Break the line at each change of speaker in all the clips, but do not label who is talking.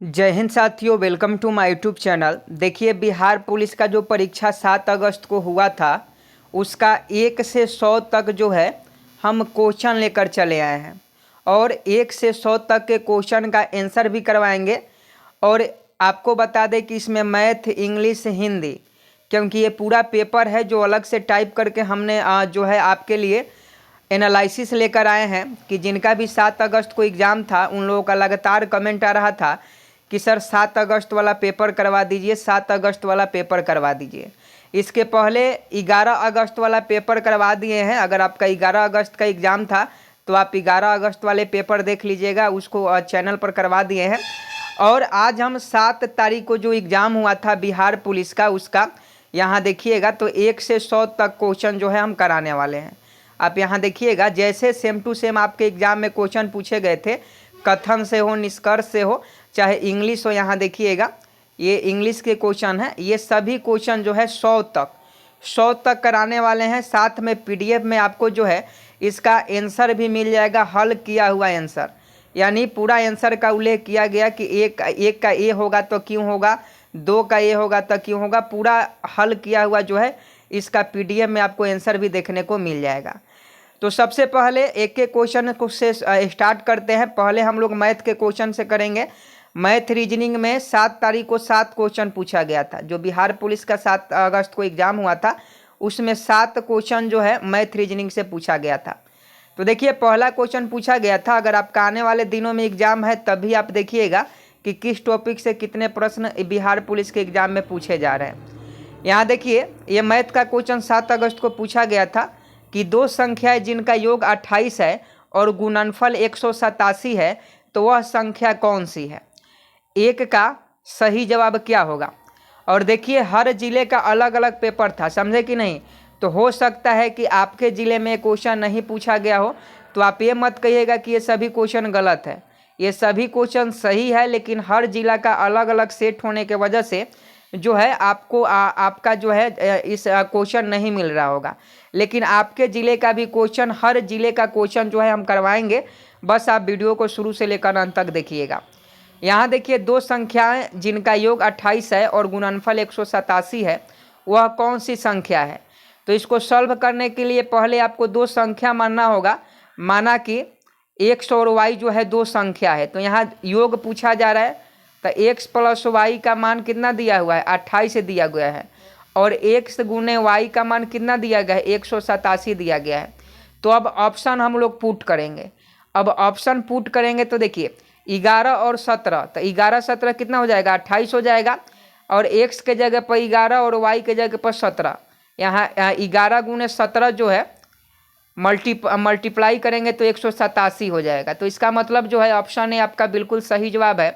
जय हिंद साथियों, welcome to my YouTube channel. देखिए, बिहार पुलिस का जो परीक्षा 7 अगस्त को हुआ था उसका 1 से 100 तक जो है हम क्वेश्चन लेकर चले आए हैं और 1 से 100 तक के क्वेश्चन का आंसर भी करवाएंगे। और आपको बता दें कि इसमें मैथ, इंग्लिश, हिंदी, क्योंकि ये पूरा पेपर है जो अलग से टाइप करके हमने जो है आपके लिए एनालिसिस लेकर आए हैं कि जिनका भी 7 अगस्त को एग्ज़ाम था उन लोगों का लगातार कमेंट आ रहा था कि सर 7 अगस्त वाला पेपर करवा दीजिए, 7 अगस्त वाला पेपर करवा दीजिए। इसके पहले 11 अगस्त वाला पेपर करवा दिए हैं। अगर आपका 11 अगस्त का एग्ज़ाम था तो आप 11 अगस्त वाले पेपर देख लीजिएगा, उसको चैनल पर करवा दिए हैं। और आज हम 7 तारीख को जो एग्ज़ाम हुआ था बिहार पुलिस का, उसका यहाँ देखिएगा तो 1 से 100 तक क्वेश्चन जो है हम कराने वाले हैं। आप यहाँ देखिएगा, जैसे सेम टू सेम आपके एग्ज़ाम में क्वेश्चन पूछे गए थे, कथन से हो, निष्कर्ष से हो, चाहे इंग्लिश हो। यहाँ देखिएगा, ये इंग्लिश के क्वेश्चन है। ये सभी क्वेश्चन जो है 100 तक कराने वाले हैं। साथ में पीडीएफ में आपको जो है इसका आंसर भी मिल जाएगा, हल किया हुआ आंसर, यानी पूरा आंसर का उल्लेख किया गया कि एक का ए होगा तो क्यों होगा, 2 का ए होगा तो क्यों होगा। पूरा हल किया हुआ जो है इसका पीडीएफ में आपको आंसर भी देखने को मिल जाएगा। तो सबसे पहले एक एक क्वेश्चन को से स्टार्ट करते हैं। पहले हम लोग मैथ के क्वेश्चन से करेंगे। मैथ रीजनिंग में 7 तारीख को 7 क्वेश्चन पूछा गया था। जो बिहार पुलिस का 7 अगस्त को एग्ज़ाम हुआ था उसमें 7 क्वेश्चन जो है मैथ रीजनिंग से पूछा गया था। तो देखिए, पहला क्वेश्चन पूछा गया था, अगर आपका आने वाले दिनों में एग्ज़ाम है तभी आप देखिएगा कि किस टॉपिक से कितने प्रश्न बिहार पुलिस के एग्ज़ाम में पूछे जा रहे हैं। यहाँ देखिए, ये मैथ का क्वेश्चन 7 अगस्त को पूछा गया था कि 2 संख्याएं जिनका योग 28 है और गुणनफल 187 है तो वह संख्या कौन सी है। एक का सही जवाब क्या होगा। और देखिए, हर जिले का अलग अलग पेपर था, समझे कि नहीं। तो हो सकता है कि आपके ज़िले में क्वेश्चन नहीं पूछा गया हो, तो आप ये मत कहिएगा कि ये सभी क्वेश्चन गलत है। ये सभी क्वेश्चन सही है, लेकिन हर जिला का अलग अलग सेट होने के वजह से जो है आपको आपका जो है इस क्वेश्चन नहीं मिल रहा होगा। लेकिन आपके ज़िले का भी क्वेश्चन, हर जिले का क्वेश्चन जो है हम करवाएंगे। बस आप वीडियो को शुरू से लेकर अंत तक देखिएगा। यहाँ देखिए, 2 संख्याएं जिनका योग 28 है और गुणनफल 187 है, वह कौन सी संख्या है। तो इसको सॉल्व करने के लिए पहले आपको 2 संख्या मानना होगा। माना कि x और y जो है 2 संख्या है, तो यहाँ योग पूछा जा रहा है, तो x प्लस वाई का मान कितना दिया हुआ है, 28 दिया गया है। और x गुने y का मान कितना दिया गया है, 187 दिया गया है। तो अब ऑप्शन हम लोग पुट करेंगे। अब ऑप्शन पुट करेंगे तो देखिए, 11 और 17, तो 11 17 कितना हो जाएगा, 28 हो जाएगा। और x के जगह पर 11 और y के जगह पर 17, यहाँ 11 गुने 17 जो है मल्टीप्लाई करेंगे तो 187 हो जाएगा। तो इसका मतलब जो है ऑप्शन ए आपका बिल्कुल सही जवाब है।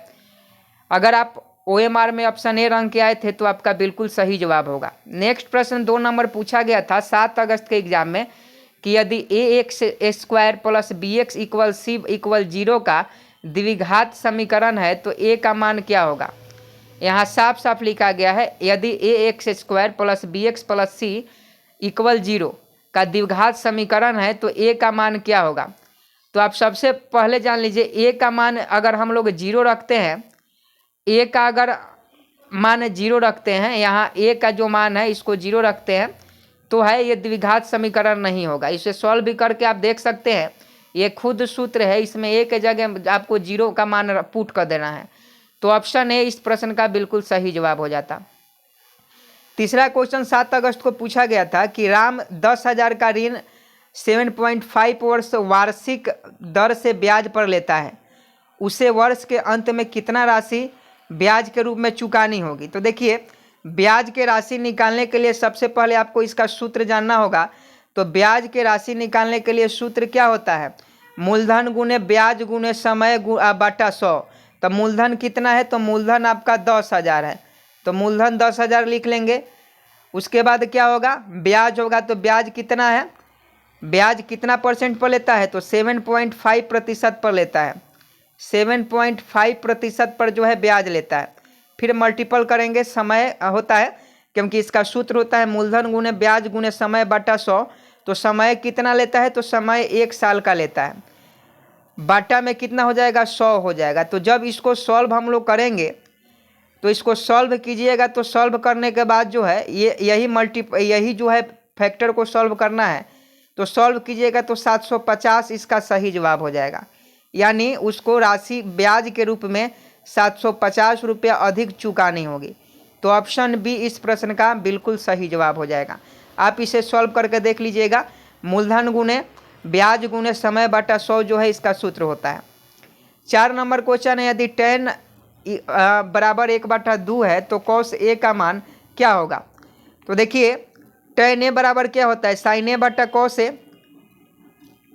अगर आप OMR में ऑप्शन ए रंग के आए थे तो आपका बिल्कुल सही जवाब होगा। नेक्स्ट प्रश्न 2 नंबर पूछा गया था 7 अगस्त के एग्जाम में कि यदि ax² plus bx equal c equal 0 का द्विघात समीकरण है तो a का मान क्या होगा। यहाँ साफ साफ लिखा गया है, यदि ax² plus bx plus c equal 0 का द्विघात समीकरण है तो a का मान क्या होगा। तो आप सबसे पहले जान लीजिए, a का मान अगर हम लोग 0 रखते हैं, a का अगर मान 0 रखते हैं, यहाँ a का जो मान है इसको 0 रखते हैं तो है ये द्विघात समीकरण नहीं होगा। इसे सॉल्व भी करके आप देख सकते हैं, ये खुद सूत्र है, इसमें a के जगह आपको 0 का मान पुट कर देना है। तो ऑप्शन ए इस प्रश्न का बिल्कुल सही जवाब हो जाता। तीसरा क्वेश्चन 7 अगस्त को पूछा गया था कि राम 10,000 का ऋण 7.5 वर्ष वार्षिक दर से ब्याज पर लेता है, उसे वर्ष के अंत में कितना राशि ब्याज के रूप में चुकानी होगी। तो देखिए, ब्याज के राशि निकालने के लिए सबसे पहले आपको इसका सूत्र जानना होगा। तो ब्याज के राशि निकालने के लिए सूत्र क्या होता है, मूलधन गुने ब्याज गुने समय बटा 100। तो मूलधन कितना है, तो मूलधन आपका 10,000 है, तो मूलधन 10,000 लिख लेंगे। उसके बाद क्या होगा, ब्याज होगा, तो ब्याज कितना है, ब्याज कितना परसेंट पर लेता है, तो 7.5% पर लेता है, 7.5% पर जो है ब्याज लेता है। फिर मल्टीपल करेंगे, समय होता है, क्योंकि इसका सूत्र होता है मूलधन गुने ब्याज गुने समय बटा 100। तो समय कितना लेता है, तो समय 1 साल का लेता है। बाटा में कितना हो जाएगा, 100 हो जाएगा। तो जब इसको सॉल्व हम लोग करेंगे तो इसको सॉल्व कीजिएगा, तो सॉल्व करने के बाद जो है यही जो है फैक्टर को सॉल्व करना है, तो सॉल्व कीजिएगा तो 750 इसका सही जवाब हो जाएगा। यानी उसको राशि ब्याज के रूप में 750 रुपया अधिक चुकानी होगी। तो ऑप्शन बी इस प्रश्न का बिल्कुल सही जवाब हो जाएगा। आप इसे सॉल्व करके देख लीजिएगा। मूलधन गुणे ब्याज गुणे समय बटा 100 जो है इसका सूत्र होता है। 4 नंबर क्वेश्चन है, यदि tan बराबर 1/2 है तो cos a का मान क्या होगा। तो देखिए tan a बराबर क्या होता है, sin a बटा cos a।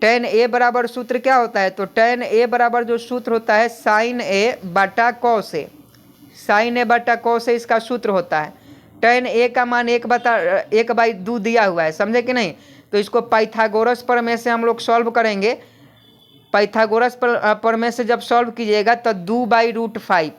tan a बराबर सूत्र क्या होता है, तो tan a बराबर जो सूत्र होता है sin a बटा cos a। sin a बटा cos a इसका सूत्र होता है। tan a का मान 1/2 दिया हुआ है, समझे कि नहीं। तो इसको पाइथागोरस प्रमेय से हम लोग सॉल्व करेंगे। पाइथागोरस प्रमेय से जब सॉल्व कीजिएगा तो 2/5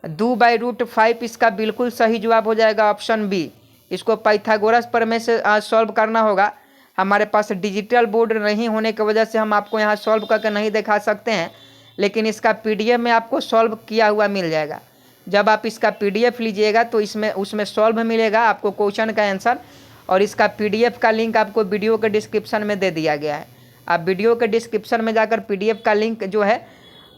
2/5 इसका बिल्कुल सही जवाब हो जाएगा, ऑप्शन बी। इसको पाइथागोरस प्रमेय से सॉल्व करना होगा। हमारे पास डिजिटल बोर्ड नहीं होने की वजह से हम आपको यहाँ सॉल्व करके नहीं दिखा सकते हैं, लेकिन इसका PDF में आपको सॉल्व किया हुआ मिल जाएगा। जब आप इसका PDF लीजिएगा तो उसमें सॉल्व मिलेगा आपको क्वेश्चन का आंसर, और इसका PDF का लिंक आपको वीडियो के डिस्क्रिप्शन में दे दिया गया है। आप वीडियो के डिस्क्रिप्शन में जाकर PDF का लिंक जो है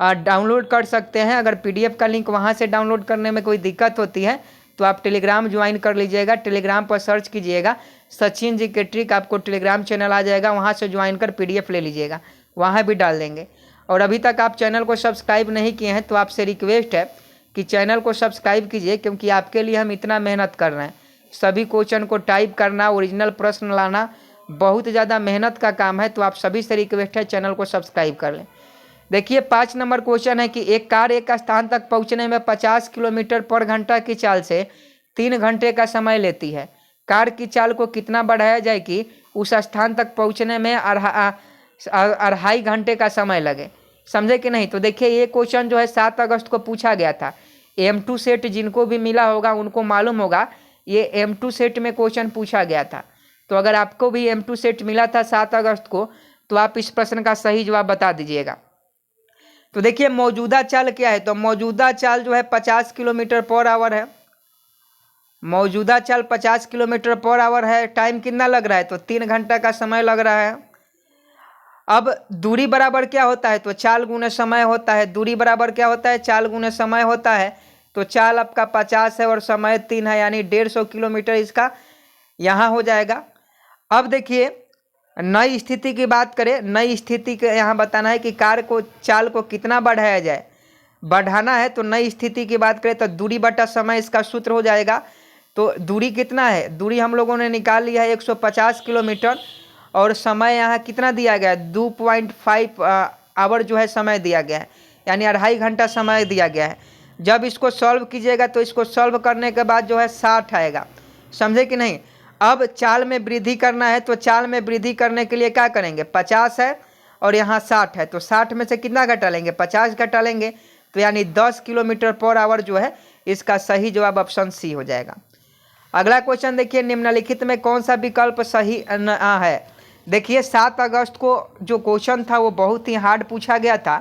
डाउनलोड कर सकते हैं। अगर PDF का लिंक वहाँ से डाउनलोड करने में कोई दिक्कत होती है तो आप टेलीग्राम ज्वाइन कर लीजिएगा। टेलीग्राम पर सर्च कीजिएगा सचिन जी के ट्रिक, आपको टेलीग्राम चैनल आ जाएगा, वहाँ से ज्वाइन कर PDF ले लीजिएगा, वहाँ भी डाल देंगे। और अभी तक आप चैनल को सब्सक्राइब नहीं किए हैं तो आपसे रिक्वेस्ट है कि चैनल को सब्सक्राइब कीजिए, क्योंकि आपके लिए हम इतना मेहनत कर रहे हैं। सभी क्वेश्चन को टाइप करना, ओरिजिनल प्रश्न लाना बहुत ज़्यादा मेहनत का काम है, तो आप सभी से रिक्वेस्ट है चैनल को सब्सक्राइब कर लें। देखिए 5 नंबर क्वेश्चन है कि एक कार एक स्थान तक पहुंचने में 50 किलोमीटर पर घंटा की चाल से 3 घंटे का समय लेती है। कार की चाल को कितना बढ़ाया जाए कि उस स्थान तक पहुंचने में 2.5 घंटे का समय लगे, समझे कि नहीं। तो देखिए ये क्वेश्चन जो है 7 अगस्त को पूछा गया था। M2 सेट जिनको भी मिला होगा उनको मालूम होगा, ये M2 सेट में क्वेश्चन पूछा गया था। तो अगर आपको भी M2 सेट मिला था 7 अगस्त को तो आप इस प्रश्न का सही जवाब बता दीजिएगा। तो देखिए मौजूदा चाल क्या है, तो मौजूदा चाल जो है 50 किलोमीटर पर आवर है। मौजूदा चाल 50 किलोमीटर पर आवर है। टाइम कितना लग रहा है, तो 3 घंटा का समय लग रहा है। अब दूरी बराबर क्या होता है, तो चाल गुने समय होता है। दूरी बराबर क्या होता है, चाल गुने समय होता है। तो चाल आपका 50 है और समय 3 है, यानी 150 किलोमीटर इसका यहाँ हो जाएगा। अब देखिए नई स्थिति की बात करें, नई स्थिति के यहाँ बताना है कि कार को चाल को कितना बढ़ाया जाए, बढ़ाना है। तो नई स्थिति की बात करें तो दूरी बटा समय इसका सूत्र हो जाएगा। तो दूरी कितना है, दूरी हम लोगों ने निकाल लिया है 150 किलोमीटर, और समय यहाँ कितना दिया गया है 2.5 आवर जो है समय दिया गया है, यानी 2.5 घंटा समय दिया गया है। जब इसको सॉल्व कीजिएगा तो इसको सॉल्व करने के बाद जो है 60 आएगा, समझे कि नहीं। अब चाल में वृद्धि करना है, तो चाल में वृद्धि करने के लिए क्या करेंगे, 50 है और यहाँ 60 है, तो 60 में से कितना घटा लेंगे, 50 घटा लेंगे। तो यानी 10 किलोमीटर पर आवर जो है इसका सही जवाब ऑप्शन सी हो जाएगा। अगला क्वेश्चन देखिए, निम्नलिखित में कौन सा विकल्प सही है। देखिए 7 अगस्त को जो क्वेश्चन था वो बहुत ही हार्ड पूछा गया था,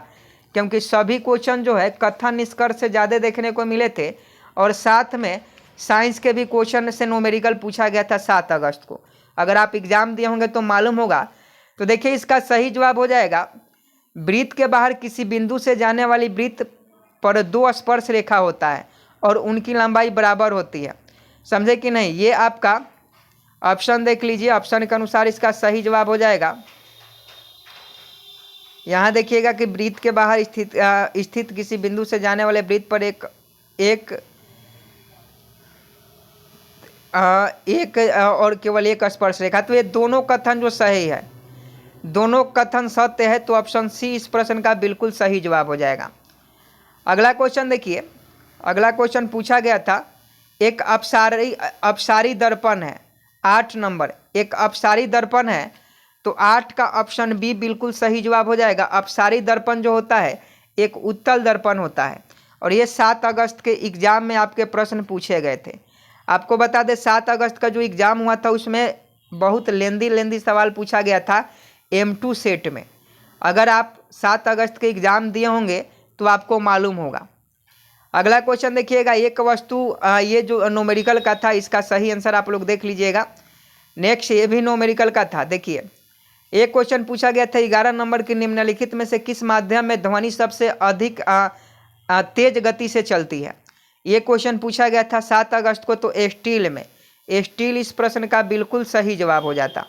क्योंकि सभी क्वेश्चन जो है कथन निष्कर्ष से ज़्यादा देखने को मिले थे, और साथ में साइंस के भी क्वेश्चन से न्यूमेरिकल पूछा गया था 7 अगस्त को। अगर आप एग्जाम दिए होंगे तो मालूम होगा। तो देखिए इसका सही जवाब हो जाएगा, वृत्त के बाहर किसी बिंदु से जाने वाली वृत्त पर 2 स्पर्श रेखा होता है और उनकी लंबाई बराबर होती है, समझे कि नहीं। ये आपका ऑप्शन देख लीजिए, ऑप्शन के अनुसार इसका सही जवाब हो जाएगा। यहाँ देखिएगा कि वृत्त के बाहर स्थित किसी बिंदु से जाने वाले वृत्त पर एक और केवल एक स्पर्श रेखा। तो ये दोनों कथन जो सही है, दोनों कथन सत्य है, तो ऑप्शन सी इस प्रश्न का बिल्कुल सही जवाब हो जाएगा। अगला क्वेश्चन देखिए, अगला क्वेश्चन पूछा गया था, एक अपसारी दर्पण है 8 नंबर, एक अपसारी दर्पण है, तो 8 का ऑप्शन बी बिल्कुल सही जवाब हो जाएगा। अपसारी दर्पण जो होता है एक उत्तल दर्पण होता है, और ये 7 अगस्त के एग्जाम में आपके प्रश्न पूछे गए थे। आपको बता दें 7 अगस्त का जो एग्ज़ाम हुआ था उसमें बहुत लेंदी सवाल पूछा गया था M2 सेट में। अगर आप 7 अगस्त के एग्ज़ाम दिए होंगे तो आपको मालूम होगा। अगला क्वेश्चन देखिएगा, एक वस्तु ये जो न्यूमेरिकल का था, इसका सही आंसर आप लोग देख लीजिएगा। नेक्स्ट ये भी न्यूमेरिकल का था। देखिए एक क्वेश्चन पूछा गया था, 11 नंबर की निम्नलिखित में से किस माध्यम में ध्वनि सबसे अधिक तेज गति से चलती है। ये क्वेश्चन पूछा गया था 7 अगस्त को, तो स्टील में। स्टील इस प्रश्न का बिल्कुल सही जवाब हो जाता।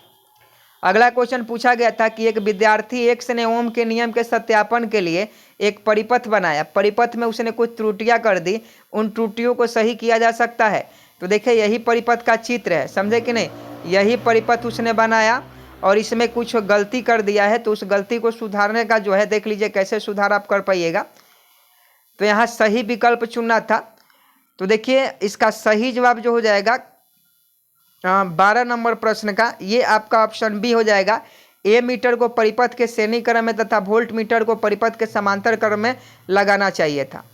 अगला क्वेश्चन पूछा गया था कि एक विद्यार्थी एक्स ने ओम के नियम के सत्यापन के लिए एक परिपथ बनाया, परिपथ में उसने कुछ त्रुटियां कर दी, उन त्रुटियों को सही किया जा सकता है। तो देखिए यही परिपथ का चित्र है, समझे कि नहीं, यही परिपथ उसने बनाया और इसमें कुछ गलती कर दिया है, तो उस गलती को सुधारने का जो है देख लीजिए कैसे सुधार आप कर पाइएगा। तो यहाँ सही विकल्प चुनना था। तो देखिए इसका सही जवाब जो हो जाएगा 12 नंबर प्रश्न का, ये आपका ऑप्शन बी हो जाएगा। ए मीटर को परिपथ के श्रेणी क्रम में तथा वोल्ट मीटर को परिपथ के समांतर क्रम में लगाना चाहिए था।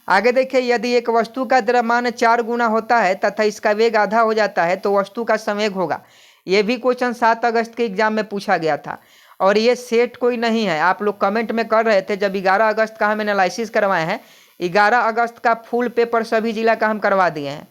आगे देखिए, यदि एक वस्तु का द्रव्यमान 4 गुना होता है तथा इसका वेग आधा हो जाता है तो वस्तु का संवेग होगा। ये भी क्वेश्चन 7 अगस्त के एग्जाम में पूछा गया था और ये सेट कोई नहीं है। आप लोग कमेंट में कर रहे थे, जब 11 अगस्त का हम एनालिसिस करवाए हैं, 11 अगस्त का फुल पेपर सभी जिला का हम करवा दिए हैं,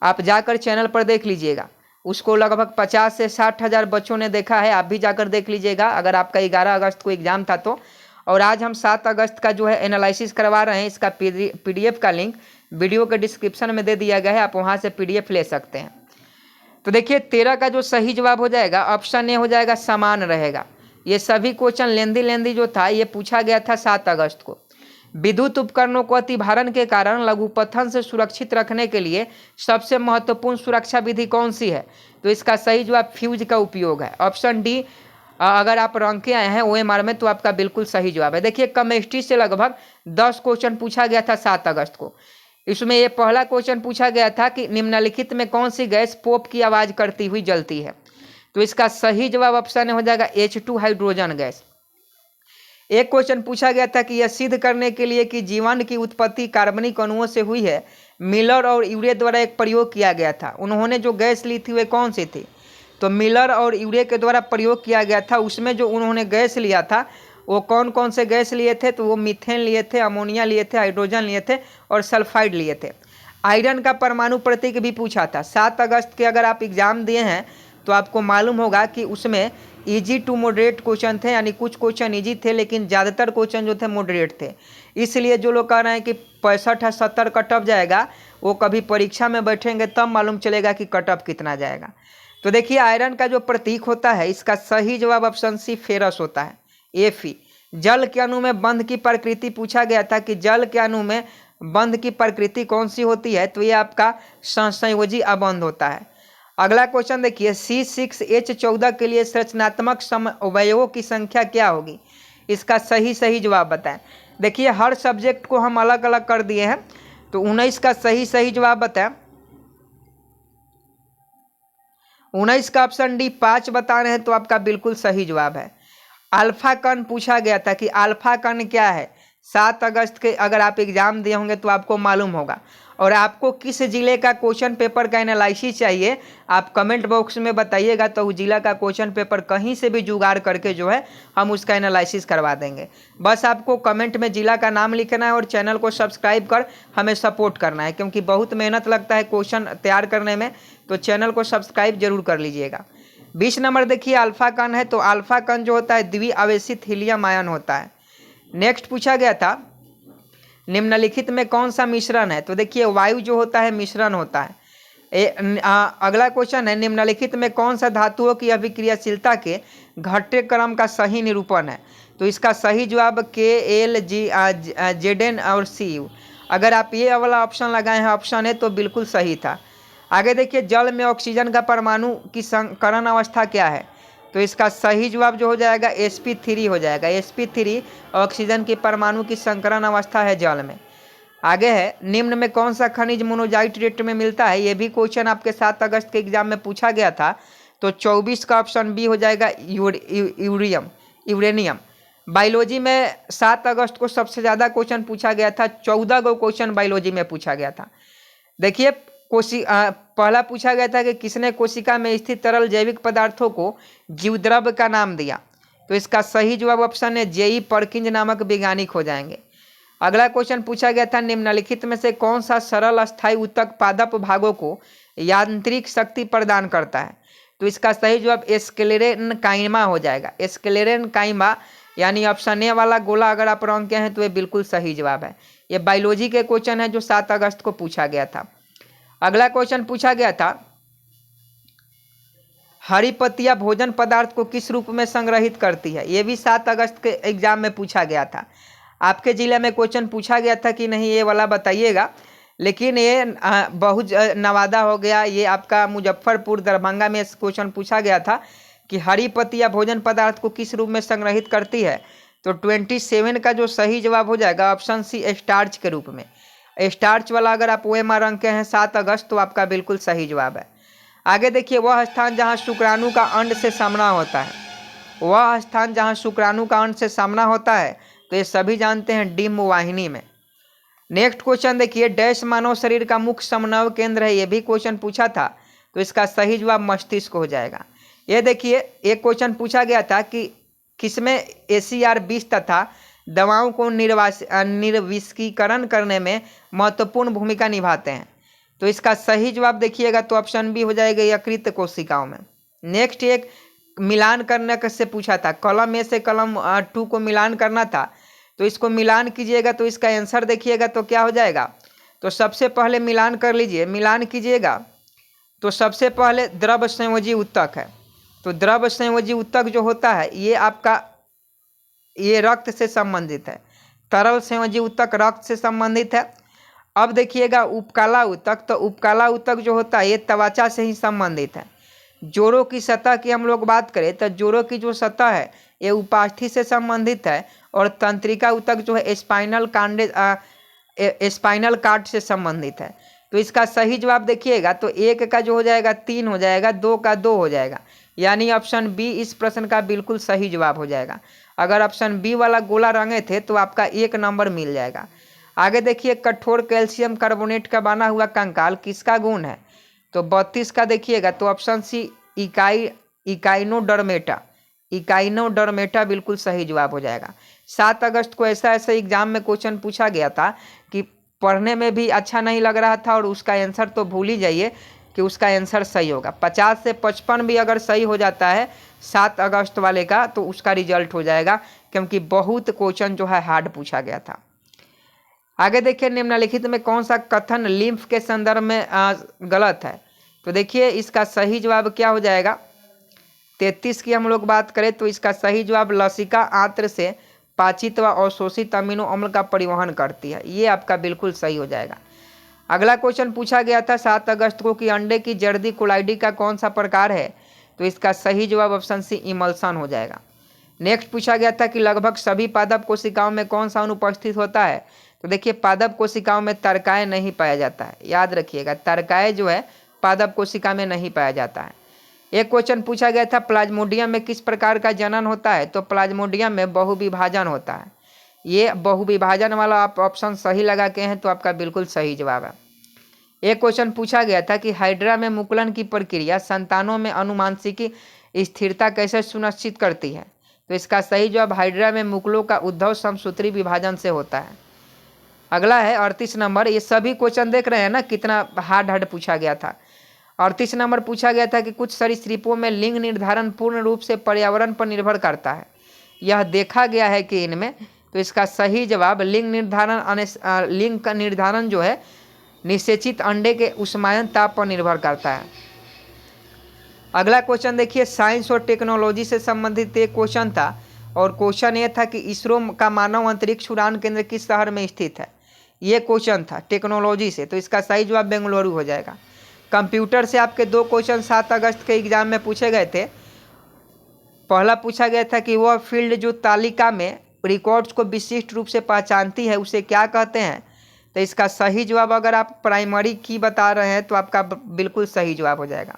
आप जाकर चैनल पर देख लीजिएगा। उसको लगभग 50 से 60 हज़ार बच्चों ने देखा है, आप भी जाकर देख लीजिएगा अगर आपका 11 अगस्त को एग्ज़ाम था तो। और आज हम 7 अगस्त का जो है एनालिसिस करवा रहे हैं, इसका PDF का लिंक वीडियो के डिस्क्रिप्शन में दे दिया गया है, आप वहाँ से PDF ले सकते हैं। तो देखिए 13 का जो सही जवाब हो जाएगा ऑप्शन ए हो जाएगा, समान रहेगा। ये सभी क्वेश्चन लेंदी जो था ये पूछा गया था 7 अगस्त को। विद्युत उपकरणों को अतिभारण के कारण लघुपथन से सुरक्षित रखने के लिए सबसे महत्वपूर्ण सुरक्षा विधि कौन सी है। तो इसका सही जवाब फ्यूज का उपयोग है, ऑप्शन डी। अगर आप रंग के आए हैं OMR में तो आपका बिल्कुल सही जवाब है। देखिए केमिस्ट्री से लगभग 10 क्वेश्चन पूछा गया था 7 अगस्त को। इसमें ये पहला क्वेश्चन पूछा गया था कि निम्नलिखित में कौन सी गैस पोप की आवाज़ करती हुई जलती है। तो इसका सही जवाब ऑप्शन हो जाएगा H2 हाइड्रोजन गैस। एक क्वेश्चन पूछा गया था कि यह सिद्ध करने के लिए कि जीवन की उत्पत्ति कार्बनिक अणुओं से हुई है, मिलर और यूरे द्वारा एक प्रयोग किया गया था। उन्होंने जो गैस ली थी वे कौन सी थी। तो मिलर और यूरे के द्वारा प्रयोग किया गया था, उसमें जो उन्होंने गैस लिया था वो कौन कौन से गैस लिए थे। तो वो मीथेन लिए थे, अमोनिया लिए थे, हाइड्रोजन लिए थे और सल्फाइड लिए थे। आयरन का परमाणु प्रतीक भी पूछा था 7 अगस्त के, अगर आप एग्जाम दिए हैं तो आपको मालूम होगा कि उसमें इजी टू मॉडरेट क्वेश्चन थे, यानी कुछ क्वेश्चन इजी थे लेकिन ज़्यादातर क्वेश्चन जो थे मॉडरेट थे। इसलिए जो लोग कह रहे हैं कि 65 या 70 कटअप जाएगा, वो कभी परीक्षा में बैठेंगे तब मालूम चलेगा कि कटअप कितना जाएगा। तो देखिए आयरन का जो प्रतीक होता है इसका सही जवाब ऑप्शन सी फेरस होता है, Fe। जल के अणु में बंध की प्रकृति पूछा गया था कि जल के अणु में बंध की प्रकृति कौन सी होती है। तो ये आपका संयोजी अबंध होता है। अगला क्वेश्चन देखिए, C6H14 के लिए संरचनात्मक अवयवों की संख्या क्या होगी। इसका सही जवाब बताएं। देखिए हर सब्जेक्ट को हम अलग अलग कर दिए हैं, तो 19 का सही जवाब बताएं। 19 का ऑप्शन डी 5 बता रहे हैं, तो आपका बिल्कुल सही जवाब है। अल्फा कण पूछा गया था कि अल्फा कण क्या है। 7 अगस्त के अगर आप एग्जाम दिए होंगे तो आपको मालूम होगा। और आपको किस जिले का क्वेश्चन पेपर का एनालिसिस चाहिए आप कमेंट बॉक्स में बताइएगा, तो उस जिला का क्वेश्चन पेपर कहीं से भी जुगाड़ करके जो है हम उसका एनालिसिस करवा देंगे। बस आपको कमेंट में जिला का नाम लिखना है और चैनल को सब्सक्राइब कर हमें सपोर्ट करना है, क्योंकि बहुत मेहनत लगता है क्वेश्चन तैयार करने में, तो चैनल को सब्सक्राइब जरूर कर लीजिएगा। 20 नंबर देखिए अल्फा कण है, तो अल्फा कण जो होता है द्विआवेशित हीलियम आयन होता है। नेक्स्ट पूछा गया था निम्नलिखित में कौन सा मिश्रण है। तो देखिए वायु जो होता है मिश्रण होता है। अगला क्वेश्चन है निम्नलिखित में कौन सा धातुओं की अभिक्रियाशीलता के घटते क्रम का सही निरूपण है। तो इसका सही जवाब KLZN और CU। अगर आप ये वाला ऑप्शन लगाए हैं ऑप्शन है तो बिल्कुल सही था। आगे देखिए जल में ऑक्सीजन का परमाणु की संकरण अवस्था क्या है। तो इसका सही जवाब जो हो जाएगा sp3 हो जाएगा। sp3 ऑक्सीजन की परमाणु की संकरण अवस्था है जल में। आगे है निम्न में कौन सा खनिज मोनोजाइट रेट में मिलता है। ये भी क्वेश्चन आपके 7 अगस्त के एग्जाम में पूछा गया था। तो 24 का ऑप्शन बी हो जाएगा यूरेनियम। बायोलॉजी में 7 अगस्त को सबसे ज़्यादा क्वेश्चन पूछा गया था, 14 गो क्वेश्चन बायोलॉजी में पूछा गया था। देखिए पहला पूछा गया था कि किसने कोशिका में स्थित तरल जैविक पदार्थों को जीवद्रव्य का नाम दिया। तो इसका सही जवाब ऑप्शन है जेई पर्किंस नामक वैज्ञानिक हो जाएंगे। अगला क्वेश्चन पूछा गया था, निम्नलिखित में से कौन सा सरल अस्थायी ऊतक पादप भागों को यांत्रिक शक्ति प्रदान करता है? तो इसका सही जवाब स्क्लेरेनकाइमा हो जाएगा। स्क्लेरेनकाइमा यानी ऑप्शन ए वाला गोला अगर आप रंग के हैं तो ये बिल्कुल सही जवाब है। ये बायोलॉजी के क्वेश्चन है जो 7 अगस्त को पूछा गया था। अगला क्वेश्चन पूछा गया था, हरी पत्तियां भोजन पदार्थ को किस रूप में संग्रहित करती है? ये भी 7 अगस्त के एग्जाम में पूछा गया था। आपके जिले में क्वेश्चन पूछा गया था कि नहीं, ये वाला बताइएगा। लेकिन ये बहुत नवादा हो गया, ये आपका मुजफ्फरपुर दरभंगा में क्वेश्चन पूछा गया था कि हरी पत्तियां भोजन पदार्थ को किस रूप में संग्रहित करती है। तो 27 का जो सही जवाब हो जाएगा ऑप्शन सी स्टार्च के रूप में। स्टार्च वाला अगर आप OMR अंक के हैं 7 अगस्त तो आपका बिल्कुल सही जवाब है। आगे देखिए, वह स्थान जहाँ शुक्राणु का अंड से सामना होता है, वह स्थान जहाँ शुक्राणु का अंड से सामना होता है, तो ये सभी जानते हैं डिम्ब वाहिनी में। नेक्स्ट क्वेश्चन देखिए, डैश मानव शरीर का मुख्य समन्वय केंद्र है, ये भी क्वेश्चन पूछा था, तो इसका सही जवाब मस्तिष्क हो जाएगा। ये देखिए, एक क्वेश्चन पूछा गया था कि किसमें ACR20 तथा दवाओं को निर्विष्कीकरण करने में महत्वपूर्ण भूमिका निभाते हैं? तो इसका सही जवाब देखिएगा तो ऑप्शन बी हो जाएगा यकृत कोशिकाओं में। नेक्स्ट एक मिलान करने से पूछा था, कॉलम ए से कॉलम 2 को मिलान करना था, तो इसको मिलान कीजिएगा तो इसका आंसर देखिएगा तो क्या हो जाएगा। तो सबसे पहले मिलान कर लीजिए, मिलान कीजिएगा तो सबसे पहले द्रव संयोजी ऊतक है। तो द्रव संयोजी ऊतक जो होता है ये आपका ये रक्त से संबंधित है। तरल संयोजी ऊतक रक्त से संबंधित है। अब देखिएगा उपकाला ऊतक, तो उपकाला ऊतक जो होता है ये त्वचा से ही संबंधित है। जोड़ों की सतह की हम लोग बात करें तो जोड़ों की जो सतह है ये उपास्थि से संबंधित है। और तंत्रिका ऊतक जो है स्पाइनल कार्ड से संबंधित है। तो इसका सही जवाब देखिएगा तो 1 का जो हो जाएगा 3 हो जाएगा, 2 का 2 हो जाएगा, यानी ऑप्शन बी इस प्रश्न का बिल्कुल सही जवाब हो जाएगा। अगर ऑप्शन बी वाला गोला रंगे थे तो आपका 1 नंबर मिल जाएगा। आगे देखिए, कठोर कैल्शियम कार्बोनेट का बना हुआ कंकाल किसका गुण है? तो 32 का देखिएगा तो ऑप्शन सी इकाइनोडर्मेटा, इकाइनोडर्मेटा बिल्कुल सही जवाब हो जाएगा। 7 अगस्त को ऐसा एग्जाम में क्वेश्चन पूछा गया था कि पढ़ने में भी अच्छा नहीं लग रहा था और उसका आंसर तो भूल ही जाइए कि उसका आंसर सही होगा। 50 से 55 भी अगर सही हो जाता है 7 अगस्त वाले का तो उसका रिजल्ट हो जाएगा, क्योंकि बहुत क्वेश्चन जो है हार्ड पूछा गया था। आगे देखिए, निम्नलिखित में कौन सा कथन लिम्फ के संदर्भ में गलत है? तो देखिए इसका सही जवाब क्या हो जाएगा। 33 की हम लोग बात करें तो इसका सही जवाब लसिका आंत्र से पाचित व अवशोषित अमीनो अम्ल का परिवहन करती है, ये आपका बिल्कुल सही हो जाएगा। अगला क्वेश्चन पूछा गया था 7 अगस्त को कि अंडे की जर्दी कोलाइडी का कौन सा प्रकार है? तो इसका सही जवाब ऑप्शन सी इमल्सन हो जाएगा। नेक्स्ट पूछा गया था कि लगभग सभी पादप कोशिकाओं में कौन सा अनुपस्थित होता है? तो देखिए पादप कोशिकाओं में तर्काय नहीं पाया जाता है, याद रखिएगा तर्काय जो है पादप कोशिका में नहीं पाया जाता है। एक क्वेश्चन पूछा गया था प्लाज्मोडियम में किस प्रकार का जनन होता है? तो प्लाज्मोडियम में बहुविभाजन होता है। ये बहुविभाजन वाला आप ऑप्शन सही लगा के हैं तो आपका बिल्कुल सही जवाब है। एक क्वेश्चन पूछा गया था कि हाइड्रा में मुकुलन की प्रक्रिया संतानों में अनुमानसिकी स्थिरता कैसे सुनिश्चित करती है? तो इसका सही जवाब हाइड्रा में मुकुलों का उद्भव समसूत्री विभाजन से होता है। अगला है 38 नंबर। ये सभी क्वेश्चन देख रहे हैं ना कितना हार्ड पूछा गया था। 38 नंबर पूछा गया था कि कुछ सरीसृपों में लिंग निर्धारण पूर्ण रूप से पर्यावरण पर निर्भर करता है, यह देखा गया है कि इनमें। तो इसका सही जवाब लिंग का निर्धारण जो है निषेचित अंडे के उष्मायन ताप पर निर्भर करता है। अगला क्वेश्चन देखिए, साइंस और टेक्नोलॉजी से संबंधित एक क्वेश्चन था और क्वेश्चन ये था कि इसरो का मानव अंतरिक्ष उड़ान केंद्र किस शहर में स्थित है? ये क्वेश्चन था टेक्नोलॉजी से, तो इसका सही जवाब बेंगलुरु हो जाएगा। कंप्यूटर से आपके 2 क्वेश्चन 7 अगस्त के एग्जाम में पूछे गए थे। पहला पूछा गया था कि वह फील्ड जो तालिका में रिकॉर्ड्स को विशिष्ट रूप से पहचानती है उसे क्या कहते हैं? तो इसका सही जवाब अगर आप प्राइमरी की बता रहे हैं तो आपका बिल्कुल सही जवाब हो जाएगा।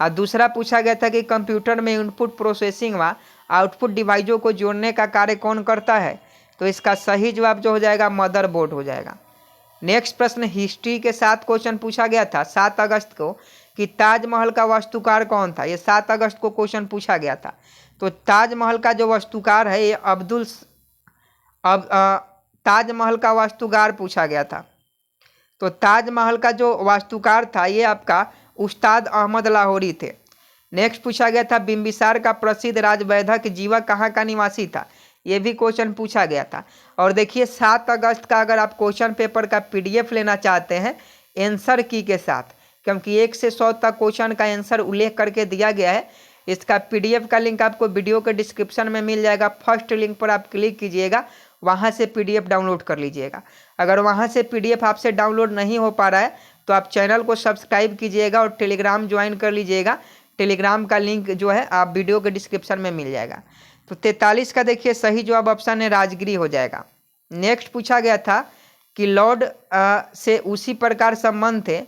और दूसरा पूछा गया था कि कंप्यूटर में इनपुट प्रोसेसिंग व आउटपुट डिवाइसों को जोड़ने का कार्य कौन करता है? तो इसका सही जवाब जो हो जाएगा मदरबोर्ड हो जाएगा। नेक्स्ट प्रश्न हिस्ट्री के 7 क्वेश्चन पूछा गया था 7 अगस्त को कि ताजमहल का वास्तुकार कौन था? ये 7 अगस्त को क्वेश्चन पूछा गया था। तो ताजमहल का जो वास्तुकार है ये ताजमहल का वास्तुकार पूछा गया था। तो ताजमहल का जो वास्तुकार था ये आपका उस्ताद अहमद लाहौरी थे। नेक्स्ट पूछा गया था बिंबिसार का प्रसिद्ध राजवैधक जीवा कहाँ का निवासी था, ये भी क्वेश्चन पूछा गया था। और देखिए 7 अगस्त का अगर आप क्वेश्चन पेपर का PDF लेना चाहते हैं आंसर की के साथ, क्योंकि 1 से 100 तक क्वेश्चन का आंसर उल्लेख करके दिया गया है, इसका PDF का लिंक आपको वीडियो के डिस्क्रिप्शन में मिल जाएगा। फर्स्ट लिंक पर आप क्लिक कीजिएगा, वहाँ से PDF डाउनलोड कर लीजिएगा। अगर वहाँ से PDF आपसे डाउनलोड नहीं हो पा रहा है तो आप चैनल को सब्सक्राइब कीजिएगा और टेलीग्राम ज्वाइन कर लीजिएगा। टेलीग्राम का लिंक जो है आप वीडियो के डिस्क्रिप्शन में मिल जाएगा। तो 43 का देखिए सही जवाब ऑप्शन है राजगिरी हो जाएगा। नेक्स्ट पूछा गया था कि लॉर्ड से उसी प्रकार संबंध थे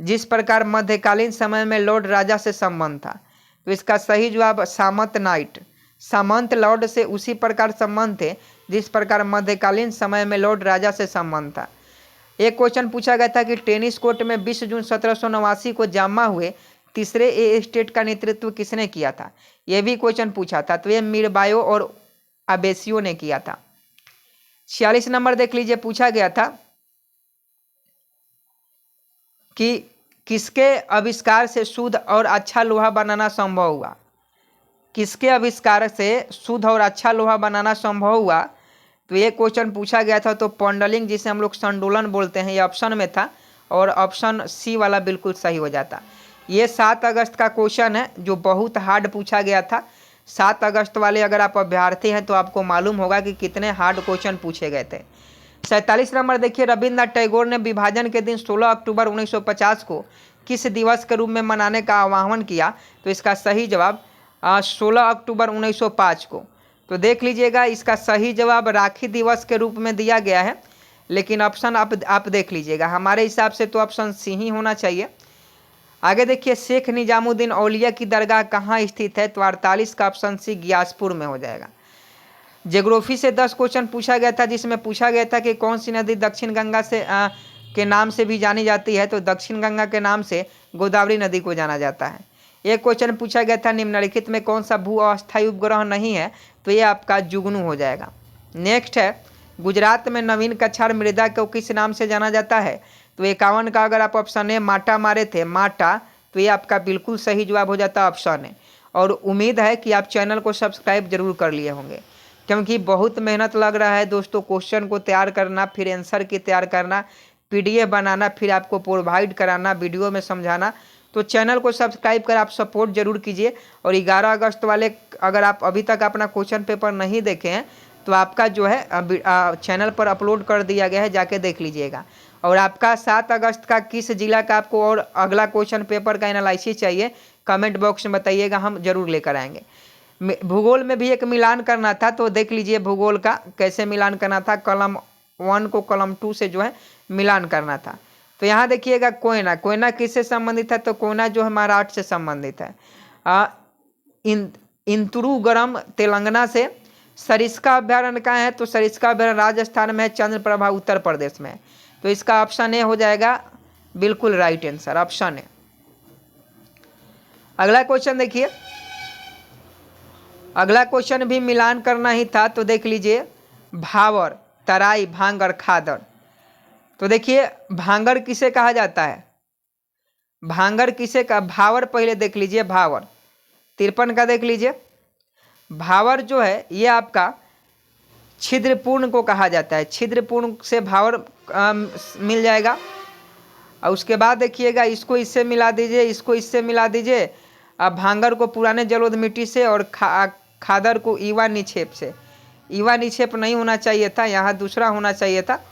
जिस प्रकार मध्यकालीन समय में लॉर्ड राजा से संबंध था। तो इसका सही जवाब सामंत नाइट, सामंत लॉर्ड से उसी प्रकार संबंध थे जिस प्रकार मध्यकालीन समय में लॉर्ड राजा से संबंध था। एक क्वेश्चन पूछा गया था कि टेनिस कोर्ट में 20 जून 1789 को जमा हुए तीसरे ए स्टेट का नेतृत्व किसने किया था, यह भी क्वेश्चन पूछा था। तो ये मीरबायो और अबेसियो ने किया था। 46 नंबर देख लीजिए, पूछा गया था कि किसके आविष्कार से शुद्ध और अच्छा लोहा बनाना संभव हुआ, किसके आविष्कार से शुद्ध और अच्छा लोहा बनाना संभव हुआ। तो ये क्वेश्चन पूछा गया था। तो पॉन्डलिंग जिसे हम लोग संडोलन बोलते हैं, ये ऑप्शन में था और ऑप्शन सी वाला बिल्कुल सही हो जाता। ये 7 अगस्त का क्वेश्चन है जो बहुत हार्ड पूछा गया था। 7 अगस्त वाले अगर आप अभ्यर्थी हैं तो आपको मालूम होगा कि कितने हार्ड क्वेश्चन पूछे गए थे। 47 नंबर देखिए, रविन्द्रनाथ टैगोर ने विभाजन के दिन 16 अक्टूबर 1950 को किस दिवस के रूप में मनाने का आह्वान किया। तो इसका सही जवाब 16 अक्टूबर 1905 को। तो देख लीजिएगा इसका सही जवाब राखी दिवस के रूप में दिया गया है, लेकिन ऑप्शन आप देख लीजिएगा, हमारे हिसाब से तो ऑप्शन सी ही होना चाहिए। आगे देखिए, शेख निजामुद्दीन औलिया की दरगाह कहाँ स्थित है। तो 48 का ऑप्शन सी गियासपुर में हो जाएगा। ज्योग्राफी से 10 क्वेश्चन पूछा गया था, जिसमें पूछा गया था कि कौन सी नदी दक्षिण गंगा से के नाम से भी जानी जाती है। तो दक्षिण गंगा के नाम से गोदावरी नदी को जाना जाता है। एक क्वेश्चन पूछा गया था निम्नलिखित में कौन सा भू अस्थायी उपग्रह नहीं है। तो ये आपका जुगनू हो जाएगा। नेक्स्ट है, गुजरात में नवीन कछाड़ मृदा को किस नाम से जाना जाता है। तो 51 का अगर आप ऑप्शन ए माटा मारे थे, माटा, तो ये आपका बिल्कुल सही जवाब हो जाता है ऑप्शन ए। और उम्मीद है कि आप चैनल को सब्सक्राइब जरूर कर लिए होंगे, क्योंकि बहुत मेहनत लग रहा है दोस्तों क्वेश्चन को तैयार करना, फिर आंसर की तैयार करना, PDF बनाना, फिर आपको प्रोवाइड कराना, वीडियो में समझाना। तो चैनल को सब्सक्राइब कर आप सपोर्ट जरूर कीजिए। और 11 अगस्त वाले अगर आप अभी तक अपना क्वेश्चन पेपर नहीं देखे हैं तो आपका जो है चैनल पर अपलोड कर दिया गया है, जाके देख लीजिएगा। और आपका 7 अगस्त का किस जिला का आपको और अगला क्वेश्चन पेपर का एनालिसिस चाहिए कमेंट बॉक्स में बताइएगा, हम जरूर लेकर आएंगे। भूगोल में भी एक मिलान करना था, तो देख लीजिए भूगोल का कैसे मिलान करना था। कलम 1 को कलम 2 से जो है मिलान करना था। तो यहाँ देखिएगा कोयना, कोयना किससे संबंधित है। तो कोयना जो है महाराष्ट्र से संबंधित है। इंतुरुगरम तेलंगाना से। सरिस्का अभ्यारण्य कहाँ है। तो सरिस्का अभ्यारण्य राजस्थान में है, चंद्रप्रभा उत्तर प्रदेश में है। तो इसका ऑप्शन ए हो जाएगा बिल्कुल राइट आंसर, ऑप्शन ए। अगला क्वेश्चन देखिए, अगला क्वेश्चन भी मिलान करना ही था। तो देख लीजिए भावर, तराई, भांगर, खादर। तो देखिए भांगर किसे कहा जाता है, भांगर किसे का, भावर पहले देख लीजिए, भावर 53 का देख लीजिए। भावर जो है ये आपका छिद्रपूर्ण को कहा जाता है, छिद्रपूर्ण से भावर मिल जाएगा। और उसके बाद देखिएगा इसको इससे मिला दीजिए, इसको इससे मिला दीजिए। अब भांगर को पुराने जलोढ़ मिट्टी से और खादर को ईवा निक्षेप से। ईवा निक्षेप नहीं होना चाहिए था, यहाँ दूसरा होना चाहिए था,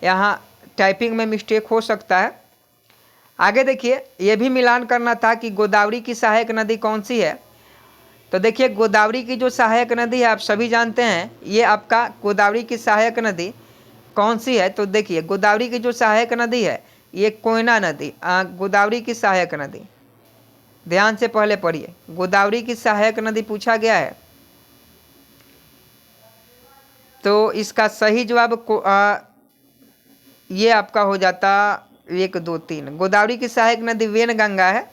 यहाँ टाइपिंग में मिस्टेक हो सकता है। आगे देखिए ये भी मिलान करना था कि गोदावरी की सहायक नदी कौन सी है। तो देखिए गोदावरी की जो सहायक नदी है आप सभी जानते हैं, ये आपका गोदावरी की सहायक नदी कौन सी है। तो देखिए गोदावरी की जो सहायक नदी है ये कोयना नदी, गोदावरी की सहायक नदी, ध्यान से पहले पढ़िए, गोदावरी की सहायक नदी पूछा गया है। तो इसका सही जवाब ये आपका हो जाता 1 2 3। गोदावरी की सहायक नदी वेनगंगा है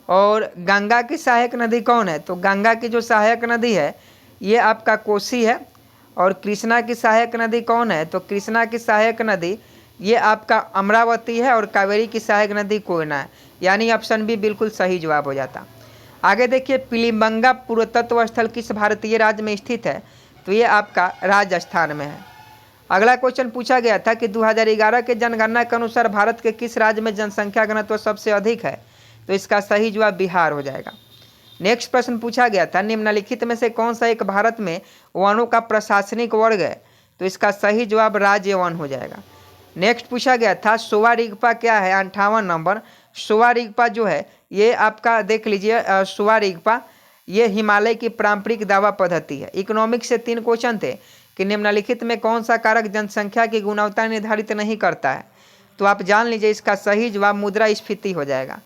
और गंगा की सहायक नदी कौन है? तो गंगा की जो सहायक नदी है ये आपका कोसी है। और कृष्णा की सहायक नदी कौन है? तो कृष्णा की सहायक नदी ये आपका अमरावती है। और कावेरी की सहायक नदी कोयना है। यानी ऑप्शन बी बिल्कुल सही जवाब हो जाता। आगे देखिए, पिलीबंगा पुरातत्व स्थल किस भारतीय राज्य में स्थित है? तो ये आपका राजस्थान में है। अगला क्वेश्चन पूछा गया था कि 2011 के जनगणना के अनुसार भारत के किस राज्य में जनसंख्या घनत्व सबसे अधिक है? तो इसका सही जवाब बिहार हो जाएगा। नेक्स्ट प्रश्न पूछा गया था, निम्नलिखित में से कौन सा एक भारत में वनों का प्रशासनिक वर्ग है? तो इसका सही जवाब राज्य वन हो जाएगा। नेक्स्ट पूछा गया था, सोवा रिगपा क्या है? 58 नंबर। सोवा रिगपा जो है ये आपका देख लीजिए, सोवा रिगपा ये हिमालय की पारंपरिक दावा पद्धति है। इकोनॉमिक्स से 3 क्वेश्चन थे कि निम्नलिखित में कौन सा कारक जनसंख्या की गुणवत्ता निर्धारित नहीं करता है? तो आप जान लीजिए इसका सही जवाब मुद्रास्फीति हो जाएगा।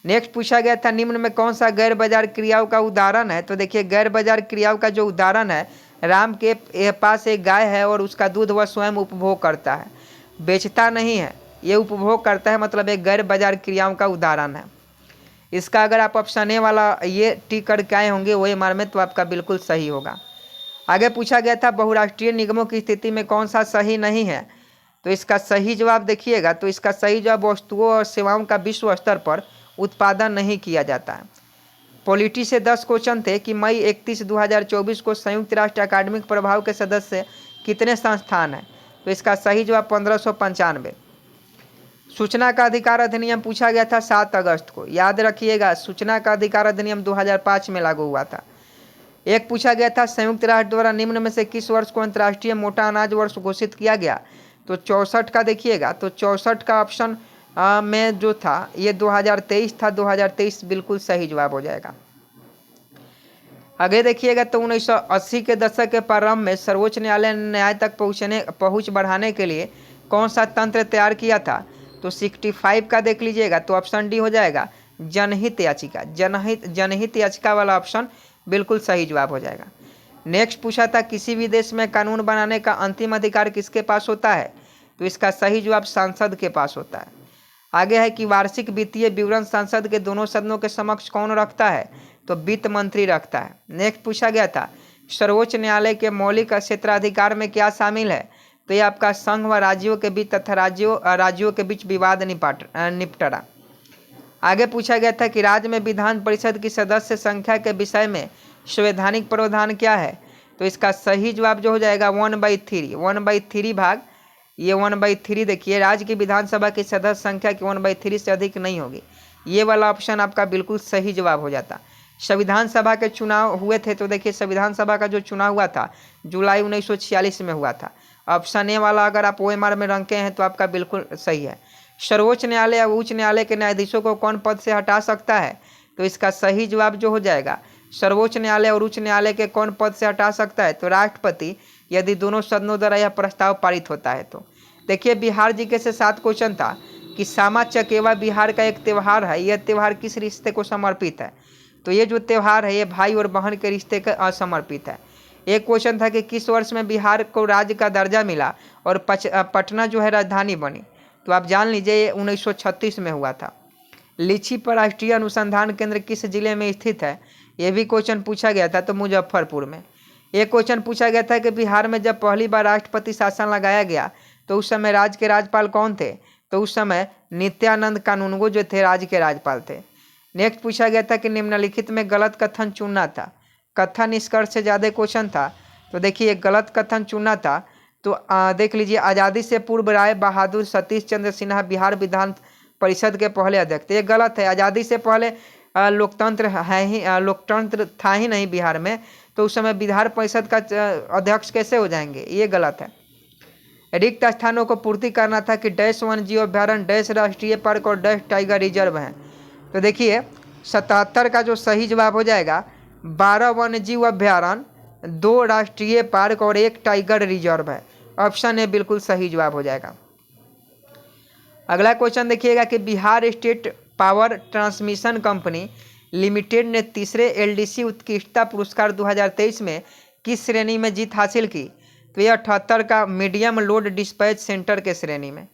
नेक्स्ट पूछा गया था, निम्न में कौन सा गैर बाजार क्रियाओं का उदाहरण है? तो देखिए, गैर बाजार क्रियाओं का जो उदाहरण है, राम के पास एक गाय है और उसका दूध वह स्वयं उपभोग करता है, बेचता नहीं है, ये उपभोग करता है, मतलब एक गैर बाजार क्रियाओं का उदाहरण है। इसका अगर आप ऑप्शन ए वाला ये टिक करके आए होंगे वही मार में, तो आपका बिल्कुल सही होगा। आगे पूछा गया था, बहुराष्ट्रीय निगमों की स्थिति में कौन सा सही नहीं है? तो इसका सही जवाब देखिएगा, तो इसका सही जवाब वस्तुओं और सेवाओं का विश्व स्तर पर उत्पादन नहीं किया जाता है। पॉलिटी से 10 क्वेश्चन थे कि मई 31, 2024 को संयुक्त राष्ट्र अकादमिक प्रभाव के सदस्य कितने संस्थान हैं? तो इसका सही जवाब 1595। सूचना का अधिकार अधिनियम पूछा गया था 7 अगस्त को। याद रखिएगा, सूचना का अधिकार अधिनियम 2005 में लागू हुआ था। एक पूछा गया था, संयुक्त राष्ट्र द्वारा निम्न में से किस वर्ष को अंतर्राष्ट्रीय मोटा अनाज वर्ष घोषित किया गया? तो 64 का देखिएगा, तो 64 का ऑप्शन में जो था ये 2023 था। 2023 बिल्कुल सही जवाब हो जाएगा। आगे देखिएगा, तो 1980 के दशक के प्रारंभ में सर्वोच्च न्यायालय ने न्याय तक पहुंच बढ़ाने के लिए कौन सा तंत्र तैयार किया था? तो 65 का देख लीजिएगा, तो ऑप्शन डी हो जाएगा, जनहित याचिका। जनहित याचिका वाला ऑप्शन बिल्कुल सही जवाब हो जाएगा। नेक्स्ट पूछा था, किसी भी देश में कानून बनाने का अंतिम अधिकार किसके पास होता है? तो इसका सही जवाब संसद के पास होता है। आगे है कि वार्षिक वित्तीय विवरण संसद के दोनों सदनों के समक्ष कौन रखता है? तो वित्त मंत्री रखता है। नेक्स्ट पूछा गया था, सर्वोच्च न्यायालय के मौलिक क्षेत्राधिकार में क्या शामिल है? तो ये आपका संघ व राज्यों के बीच तथा राज्यों के बीच विवाद निपटारा। आगे पूछा गया था कि राज्य में विधान परिषद की सदस्य संख्या के विषय में संवैधानिक प्रावधान क्या है? तो इसका सही जवाब जो हो जाएगा 1/3। 1/3 भाग ये 1/3 देखिए, राज्य की विधानसभा की सदस्य संख्या की 1/3 से अधिक नहीं होगी। ये वाला ऑप्शन आपका बिल्कुल सही जवाब हो जाता। संविधान सभा के चुनाव हुए थे, तो देखिए संविधान सभा का जो चुनाव हुआ था जुलाई 1946 में हुआ था। ऑप्शन ए वाला अगर आप OMR में रंके हैं तो आपका बिल्कुल सही है। सर्वोच्च न्यायालय या उच्च न्यायालय के न्यायाधीशों को कौन पद से हटा सकता है? तो इसका सही जवाब जो हो जाएगा, सर्वोच्च न्यायालय और उच्च न्यायालय के कौन पद से हटा सकता है? तो राष्ट्रपति, यदि दोनों सदनों द्वारा यह प्रस्ताव पारित होता है तो। देखिए, बिहार जीके से 7 क्वेश्चन था कि सामा चकेवा बिहार का एक त्यौहार है, यह त्यौहार किस रिश्ते को समर्पित है? तो ये जो त्यौहार है ये भाई और बहन के रिश्ते का समर्पित है। एक क्वेश्चन था कि किस वर्ष में बिहार को राज्य का दर्जा मिला और पटना जो है राजधानी बनी? तो आप जान लीजिए ये 1936 में हुआ था। लीची पर राष्ट्रीय अनुसंधान केंद्र किस जिले में स्थित है? ये भी क्वेश्चन पूछा गया था, तो मुजफ्फरपुर में। एक क्वेश्चन पूछा गया था कि बिहार में जब पहली बार राष्ट्रपति शासन लगाया गया तो उस समय राज्य के राज्यपाल कौन थे? तो उस समय नित्यानंद कानूनगो जो थे राज्य के राज्यपाल थे। नेक्स्ट पूछा गया था कि निम्नलिखित में गलत कथन चुनना था। कथन निष्कर्ष से ज़्यादा क्वेश्चन था, तो देखिए गलत कथन चुनना था। तो देख लीजिए, आज़ादी से पूर्व राय बहादुर सतीश चंद्र सिन्हा बिहार विधान परिषद के पहले अध्यक्ष थे। ये गलत है। आज़ादी से पहले लोकतंत्र है ही, लोकतंत्र था ही नहीं बिहार में, तो उस समय विधान परिषद का अध्यक्ष कैसे हो जाएंगे? ये गलत है। रिक्त स्थानों को पूर्ति करना था कि डैश वन जीव अभ्यारण्य, डैश राष्ट्रीय पार्क और डैश टाइगर रिजर्व हैं। तो देखिए 77 का जो सही जवाब हो जाएगा, 12 वन्य जीव अभ्यारण्य, 2 राष्ट्रीय पार्क और 1 टाइगर रिजर्व है। ऑप्शन ए बिल्कुल सही जवाब हो जाएगा। अगला क्वेश्चन देखिएगा कि Bihar state power transmission company limited ने तीसरे LDC उत्कृष्टता पुरस्कार 2023 में किस श्रेणी में जीत हासिल की? तो ये 78 का मीडियम लोड डिस्पैच सेंटर के श्रेणी में।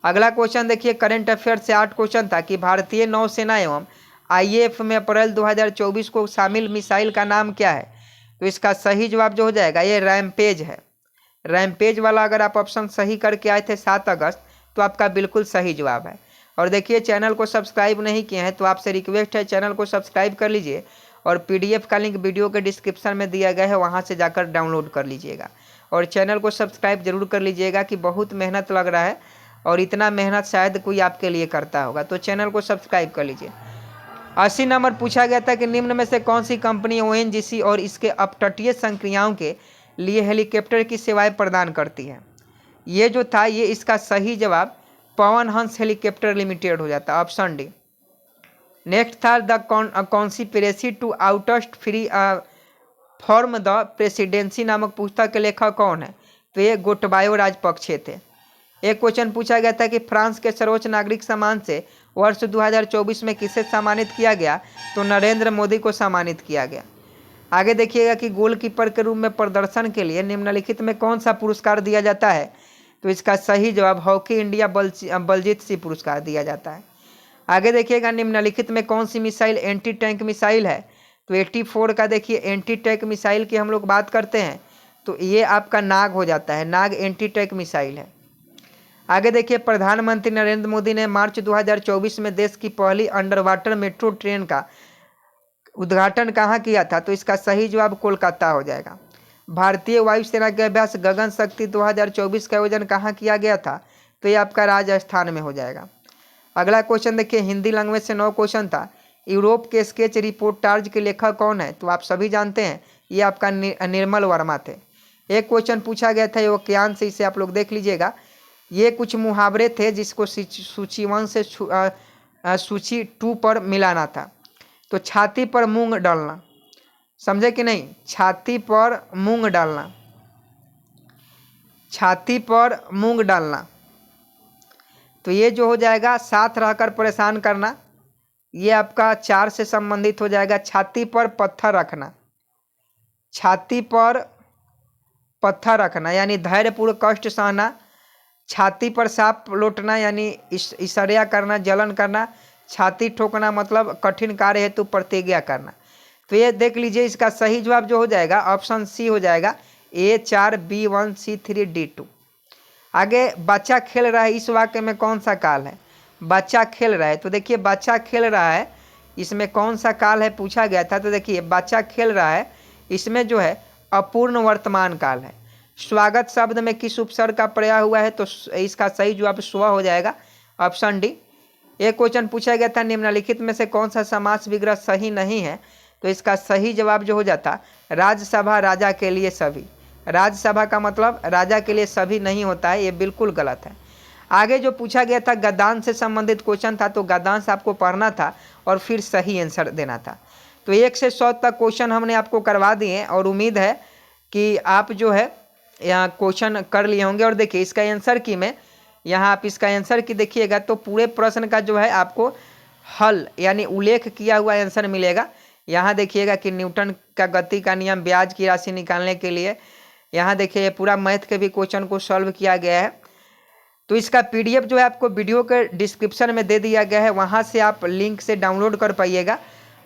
अगला क्वेश्चन देखिए, करंट अफेयर से 8 क्वेश्चन था कि भारतीय नौसेना एवं IAF में अप्रैल 2024 को शामिल मिसाइल का नाम क्या है? तो इसका सही जवाब जो हो जाएगा ये रैमपेज है। रैमपेज वाला अगर आप ऑप्शन सही करके आए थे 7 अगस्त, तो आपका बिल्कुल सही जवाब है। और देखिए, चैनल को सब्सक्राइब नहीं किए हैं तो आपसे रिक्वेस्ट है चैनल को सब्सक्राइब कर लीजिए, और PDF का लिंक वीडियो के डिस्क्रिप्शन में दिया गया है, वहाँ से जाकर डाउनलोड कर लीजिएगा। और चैनल को सब्सक्राइब जरूर कर लीजिएगा कि बहुत मेहनत लग रहा है, और इतना मेहनत शायद कोई आपके लिए करता होगा, तो चैनल को सब्सक्राइब कर लीजिए। 80 नंबर पूछा गया था कि निम्न में से कौन सी कंपनी ONGC और इसके अपतटीय संक्रियाओं के लिए हेलीकॉप्टर की सेवाएं प्रदान करती है? ये जो था ये इसका सही जवाब पवन हंस हेलीकॉप्टर लिमिटेड हो जाता, ऑप्शन डी। नेक्स्ट था the conspiracy to oust free form the presidency नामक पुस्तक के लेखक कौन है? तो ये गोटबायो राजपक्षे थे। एक क्वेश्चन पूछा गया था कि फ्रांस के सर्वोच्च नागरिक सम्मान से वर्ष 2024 में किसे सम्मानित किया गया? तो नरेंद्र मोदी को सम्मानित किया गया। आगे देखिएगा कि गोलकीपर के रूप में प्रदर्शन के लिए निम्नलिखित में कौन सा पुरस्कार दिया जाता है? तो इसका सही जवाब हॉकी इंडिया बलजीत सिंह पुरस्कार दिया जाता है। आगे देखिएगा निम्नलिखित में कौन सी मिसाइल एंटी टैंक मिसाइल है? तो 84 का देखिए एंटी टैंक मिसाइल की हम लोग बात करते हैं तो ये आपका नाग हो जाता है, नाग एंटी टैंक मिसाइल है। आगे देखिए, प्रधानमंत्री नरेंद्र मोदी ने मार्च 2024 में देश की पहली अंडर वाटर मेट्रो ट्रेन का उद्घाटन कहाँ किया था? तो इसका सही जवाब कोलकाता हो जाएगा। भारतीय वायुसेना के अभ्यास गगन शक्ति 2024 का आयोजन कहाँ किया गया था? तो ये आपका राजस्थान में हो जाएगा। अगला क्वेश्चन देखिए, हिंदी लैंग्वेज से 9 क्वेश्चन था। यूरोप के स्केच रिपोर्टाज के लेखक कौन है? तो आप सभी जानते हैं ये आपका निर्मल वर्मा थे। एक क्वेश्चन पूछा गया था वाक्यांश से, इसे आप लोग देख लीजिएगा। ये कुछ मुहावरे थे जिसको सूची 1 से सूची 2 पर मिलाना था। तो छाती पर मूंग डालना, समझे कि नहीं? छाती पर मूंग डालना, छाती पर मूंग डालना, तो ये जो हो जाएगा साथ रहकर परेशान करना, ये आपका 4 से संबंधित हो जाएगा। छाती पर पत्थर रखना, छाती पर पत्थर रखना यानी धैर्यपूर्वक कष्ट सहना। छाती पर सांप लौटना यानी इशारा करना, जलन करना। छाती ठोकना मतलब कठिन कार्य हेतु प्रतिज्ञा करना। तो ये देख लीजिए, इसका सही जवाब जो हो जाएगा ऑप्शन सी हो जाएगा, A4 B1 C3 D2। आगे, बच्चा खेल रहा है, इस वाक्य में कौन सा काल है? बच्चा खेल रहा है, तो देखिए बच्चा खेल रहा है, इसमें कौन सा काल है पूछा गया था। तो देखिए बच्चा खेल रहा है, इसमें जो है अपूर्ण वर्तमान काल है। स्वागत शब्द में किस उपसर्ग का प्रयोग हुआ है? तो इसका सही जवाब स्व हो जाएगा, ऑप्शन डी। एक क्वेश्चन पूछा गया था निम्नलिखित में से कौन सा समास विग्रह सही नहीं है? तो इसका सही जवाब जो हो जाता राज्यसभा राजा के लिए सभी। राज्यसभा का मतलब राजा के लिए सभी नहीं होता है, ये बिल्कुल गलत है। आगे जो पूछा गया था गद्यांश से संबंधित क्वेश्चन था, तो गद्यांश आपको पढ़ना था और फिर सही आंसर देना था। तो 1 से 100 तक क्वेश्चन हमने आपको करवा दिए और उम्मीद है कि आप जो है यहाँ क्वेश्चन कर लिए होंगे। और देखिए इसका आंसर की में यहाँ आप इसका आंसर की देखिएगा तो पूरे प्रश्न का जो है आपको हल यानी उल्लेख किया हुआ आंसर मिलेगा। यहाँ देखिएगा कि न्यूटन का गति का नियम, ब्याज की राशि निकालने के लिए, यहाँ देखिए पूरा मैथ के भी क्वेश्चन को सॉल्व किया गया है। तो इसका PDF जो है आपको वीडियो के डिस्क्रिप्शन में दे दिया गया है, वहाँ से आप लिंक से डाउनलोड कर पाइएगा।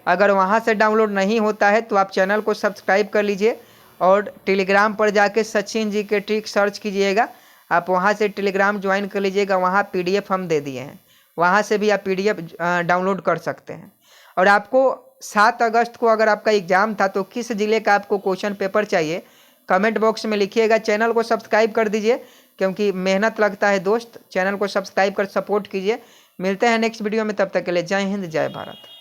अगर वहाँ से डाउनलोड नहीं होता है तो आप चैनल को सब्सक्राइब कर लीजिए और टेलीग्राम पर जाके सचिन जी के ट्रिक सर्च कीजिएगा। आप वहाँ से टेलीग्राम ज्वाइन कर लीजिएगा, वहाँ PDF हम दे दिए हैं, वहाँ से भी आप PDF डाउनलोड कर सकते हैं। और आपको 7 अगस्त को अगर आपका एग्ज़ाम था तो किस ज़िले का आपको क्वेश्चन पेपर चाहिए कमेंट बॉक्स में लिखिएगा। चैनल को सब्सक्राइब कर दीजिए क्योंकि मेहनत लगता है दोस्त। चैनल को सब्सक्राइब कर सपोर्ट कीजिए। मिलते हैं नेक्स्ट वीडियो में, तब तक के लिए जय हिंद जय भारत।